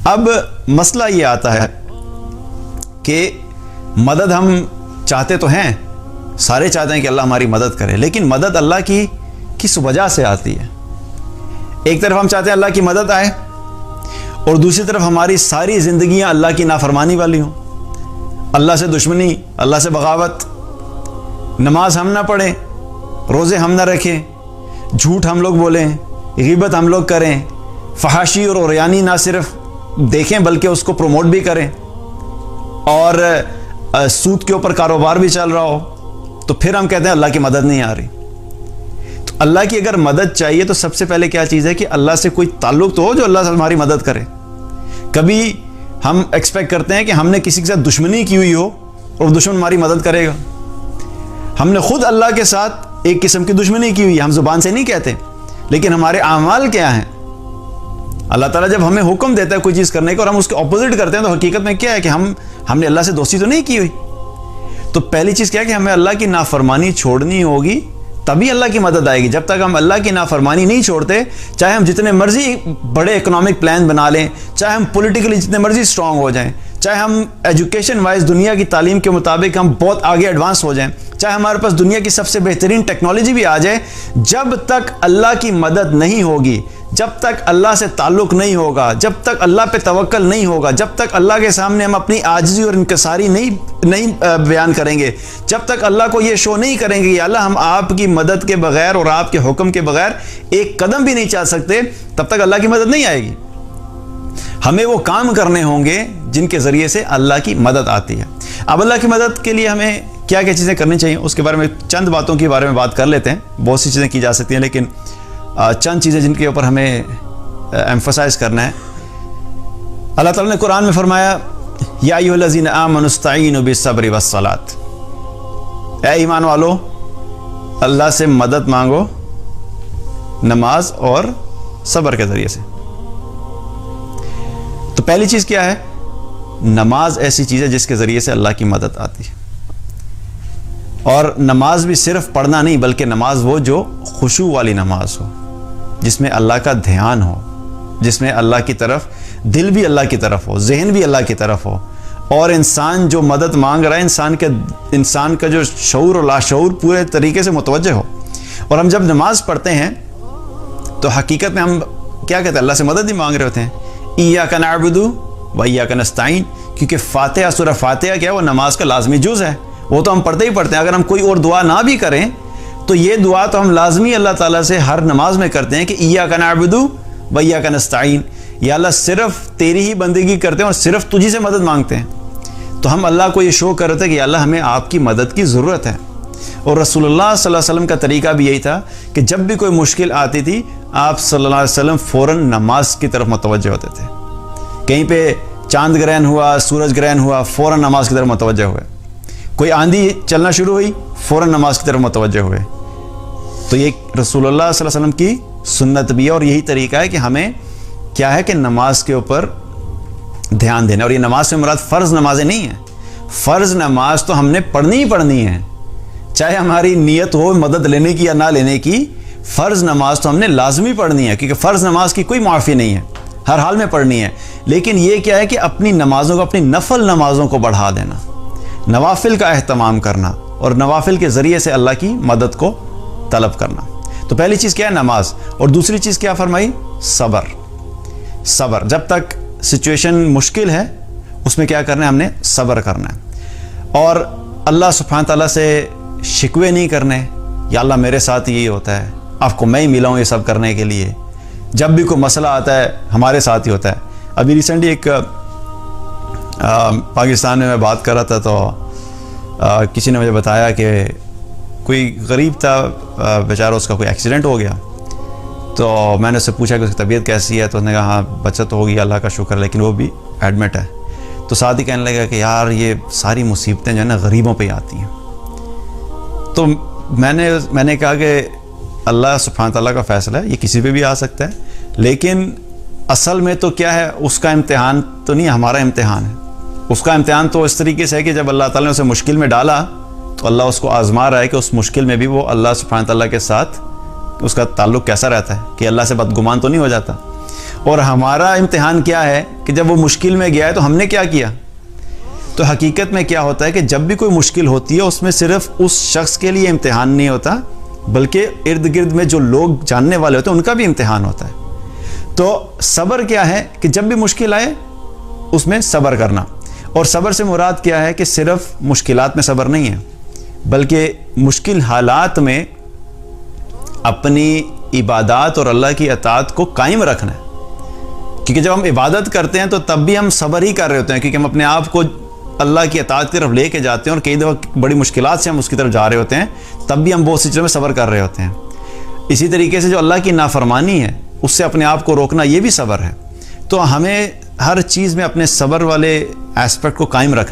اب مسئلہ یہ آتا ہے کہ مدد ہم چاہتے تو ہیں، سارے چاہتے ہیں کہ اللہ ہماری مدد کرے، لیکن مدد اللہ کی کس وجہ سے آتی ہے؟ ایک طرف ہم چاہتے ہیں اللہ کی مدد آئے، اور دوسری طرف ہماری ساری زندگیاں اللہ کی نافرمانی والی ہوں، اللہ سے دشمنی، اللہ سے بغاوت، نماز ہم نہ پڑھیں، روزے ہم نہ رکھیں، جھوٹ ہم لوگ بولیں، غیبت ہم لوگ کریں، فحاشی اور عریانی نہ صرف دیکھیں بلکہ اس کو پروموٹ بھی کریں، اور سود کے اوپر کاروبار بھی چل رہا ہو، تو پھر ہم کہتے ہیں اللہ کی مدد نہیں آ رہی۔ تو اللہ کی اگر مدد چاہیے تو سب سے پہلے کیا چیز ہے کہ اللہ سے کوئی تعلق تو ہو جو اللہ سے ہماری مدد کرے۔ کبھی ہم ایکسپیکٹ کرتے ہیں کہ ہم نے کسی کے ساتھ دشمنی کی ہوئی ہو اور دشمن ہماری مدد کرے گا۔ ہم نے خود اللہ کے ساتھ ایک قسم کی دشمنی کی ہوئی ہے، ہم زبان سے نہیں کہتے، لیکن ہمارے اعمال کیا ہیں؟ اللہ تعالیٰ جب ہمیں حکم دیتا ہے کوئی چیز کرنے کا اور ہم اس کے اپوزٹ کرتے ہیں تو حقیقت میں کیا ہے کہ ہم نے اللہ سے دوستی تو نہیں کی ہوئی۔ تو پہلی چیز کیا ہے کہ ہمیں اللہ کی نافرمانی چھوڑنی ہوگی، تبھی اللہ کی مدد آئے گی۔ جب تک ہم اللہ کی نافرمانی نہیں چھوڑتے، چاہے ہم جتنے مرضی بڑے اکنامک پلان بنا لیں، چاہے ہم پولیٹیکلی جتنے مرضی اسٹرانگ ہو جائیں، چاہے ہم ایجوکیشن وائز دنیا کی تعلیم کے مطابق ہم بہت آگے ایڈوانس ہو جائیں، چاہے ہمارے پاس دنیا کی سب سے بہترین ٹیکنالوجی بھی آ جائے، جب تک اللہ کی مدد نہیں ہوگی، جب تک اللہ سے تعلق نہیں ہوگا، جب تک اللہ پہ توکل نہیں ہوگا، جب تک اللہ کے سامنے ہم اپنی عاجزی اور انکساری نہیں بیان کریں گے، جب تک اللہ کو یہ شو نہیں کریں گے کہ اللہ ہم آپ کی مدد کے بغیر اور آپ کے حکم کے بغیر ایک قدم بھی نہیں چل سکتے، تب تک اللہ کی مدد نہیں آئے گی۔ ہمیں وہ کام کرنے ہوں گے جن کے ذریعے سے اللہ کی مدد آتی ہے۔ اب اللہ کی مدد کے لیے ہمیں کیا کیا چیزیں کرنی چاہیے، اس کے بارے میں چند باتوں کے بارے میں بات کر لیتے ہیں۔ بہت سی چیزیں کی جا سکتی ہیں، لیکن چند چیزیں جن کے اوپر ہمیں ایمفسائز کرنا ہے۔ اللہ تعالیٰ نے قرآن میں فرمایا یا ایھا الذین آمنوا استعینوا بالصبر والصلاۃ، اے ایمان والو اللہ سے مدد مانگو نماز اور صبر کے ذریعے سے۔ تو پہلی چیز کیا ہے؟ نماز ایسی چیز ہے جس کے ذریعے سے اللہ کی مدد آتی ہے، اور نماز بھی صرف پڑھنا نہیں بلکہ نماز وہ جو خشوع والی نماز ہو، جس میں اللہ کا دھیان ہو، جس میں اللہ کی طرف دل بھی اللہ کی طرف ہو، ذہن بھی اللہ کی طرف ہو، اور انسان جو مدد مانگ رہا ہے انسان کا جو شعور اور لاشعور پورے طریقے سے متوجہ ہو۔ اور ہم جب نماز پڑھتے ہیں تو حقیقت میں ہم کیا کہتے ہیں؟ اللہ سے مدد ہی مانگ رہے ہوتے ہیں۔ ایاک نعبد و ایاک نستعین، کیونکہ فاتحہ، سورہ فاتحہ کیا ہے؟ وہ نماز کا لازمی جز ہے، وہ تو ہم پڑھتے ہی پڑھتے ہیں۔ اگر ہم کوئی اور دعا نہ بھی کریں تو یہ دعا تو ہم لازمی اللہ تعالیٰ سے ہر نماز میں کرتے ہیں کہ ایاک نعبد و ایاک نستعین، یا اللہ صرف تیری ہی بندگی کرتے ہیں اور صرف تجھی سے مدد مانگتے ہیں۔ تو ہم اللہ کو یہ شو کر رہے تھے کہ اللہ ہمیں آپ کی مدد کی ضرورت ہے۔ اور رسول اللہ صلی اللہ علیہ وسلم کا طریقہ بھی یہی تھا کہ جب بھی کوئی مشکل آتی تھی آپ صلی اللہ علیہ وسلم فوراً نماز کی طرف متوجہ ہوتے تھے۔ کہیں پہ چاند گرہن ہوا، سورج گرہن ہوا، فوراً نماز کی طرف متوجہ ہوئے۔ کوئی آندھی چلنا شروع ہوئی، فوراً نماز کی طرف متوجہ ہوئے۔ تو یہ رسول اللہ صلی اللہ علیہ وسلم کی سنت بھی ہے، اور یہی طریقہ ہے کہ ہمیں کیا ہے کہ نماز کے اوپر دھیان دینا۔ اور یہ نماز سے مراد فرض نمازیں نہیں ہیں، فرض نماز تو ہم نے پڑھنی ہی پڑھنی ہے، چاہے ہماری نیت ہو مدد لینے کی یا نہ لینے کی، فرض نماز تو ہم نے لازمی پڑھنی ہے، کیونکہ فرض نماز کی کوئی معافی نہیں ہے، ہر حال میں پڑھنی ہے۔ لیکن یہ کیا ہے کہ اپنی نمازوں کو، اپنی نفل نمازوں کو بڑھا دینا، نوافل کا اہتمام کرنا، اور نوافل کے ذریعے سے اللہ کی مدد کو طلب کرنا۔ تو پہلی چیز کیا ہے؟ نماز۔ اور دوسری چیز کیا فرمائی؟ صبر۔ صبر، جب تک سچویشن مشکل ہے اس میں کیا کرنا ہے؟ ہم نے صبر کرنا ہے، اور اللہ سبحانہ تعالیٰ سے شکوے نہیں کرنے، یا اللہ میرے ساتھ یہی ہوتا ہے، آپ کو میں ہی ملا ہوں یہ سب کرنے کے لیے، جب بھی کوئی مسئلہ آتا ہے ہمارے ساتھ ہی ہوتا ہے۔ ابھی ریسنٹلی ایک پاکستان میں بات کر رہا تھا تو کسی نے مجھے بتایا کہ کوئی غریب تھا بیچارہ، اس کا کوئی ایکسیڈنٹ ہو گیا، تو میں نے اس سے پوچھا کہ اس کی طبیعت کیسی ہے، تو اس نے کہا ہاں بچت ہوگی، اللہ کا شکر، لیکن وہ بھی ایڈمٹ ہے۔ تو ساتھ ہی کہنے لگا کہ یار یہ ساری مصیبتیں جو ہے نا غریبوں پہ ہی آتی ہیں۔ تو میں نے کہا کہ اللہ سبحانہ تعالیٰ کا فیصلہ ہے، یہ کسی پہ بھی آ سکتا ہے، لیکن اصل میں تو کیا ہے؟ اس کا امتحان تو نہیں، ہمارا امتحان ہے۔ اس کا امتحان تو اس طریقے سے ہے کہ جب اللہ تعالیٰ نے اسے مشکل میں ڈالا تو اللہ اس کو آزما رہا ہے کہ اس مشکل میں بھی وہ اللہ سبحانہ تعالیٰ کے ساتھ اس کا تعلق کیسا رہتا ہے، کہ اللہ سے بدگمان تو نہیں ہو جاتا۔ اور ہمارا امتحان کیا ہے کہ جب وہ مشکل میں گیا ہے تو ہم نے کیا کیا. تو حقیقت میں کیا ہوتا ہے کہ جب بھی کوئی مشکل ہوتی ہے اس میں صرف اس شخص کے لیے امتحان نہیں ہوتا بلکہ ارد گرد میں جو لوگ جاننے والے ہوتے ہیں ان کا بھی امتحان ہوتا ہے. تو صبر کیا ہے کہ جب بھی مشکل آئے اس میں صبر کرنا. اور صبر سے مراد کیا ہے کہ صرف مشکلات میں صبر نہیں ہے بلکہ مشکل حالات میں اپنی عبادات اور اللہ کی اطاعت کو قائم رکھنا ہے. کیونکہ جب ہم عبادت کرتے ہیں تو تب بھی ہم صبر ہی کر رہے ہوتے ہیں کیونکہ ہم اپنے آپ کو اللہ کی اطاعت کی طرف لے کے جاتے ہیں اور کئی دفعہ بڑی مشکلات سے ہم اس کی طرف جا رہے ہوتے ہیں تب بھی ہم بہت سی چیزوں میں صبر کر رہے ہوتے ہیں. اسی طریقے سے جو اللہ کی نافرمانی ہے اس سے اپنے آپ کو روکنا یہ بھی صبر ہے. تو ہمیں ہر چیز میں اپنے صبر والے ایسپیکٹ کو قائم رکھنا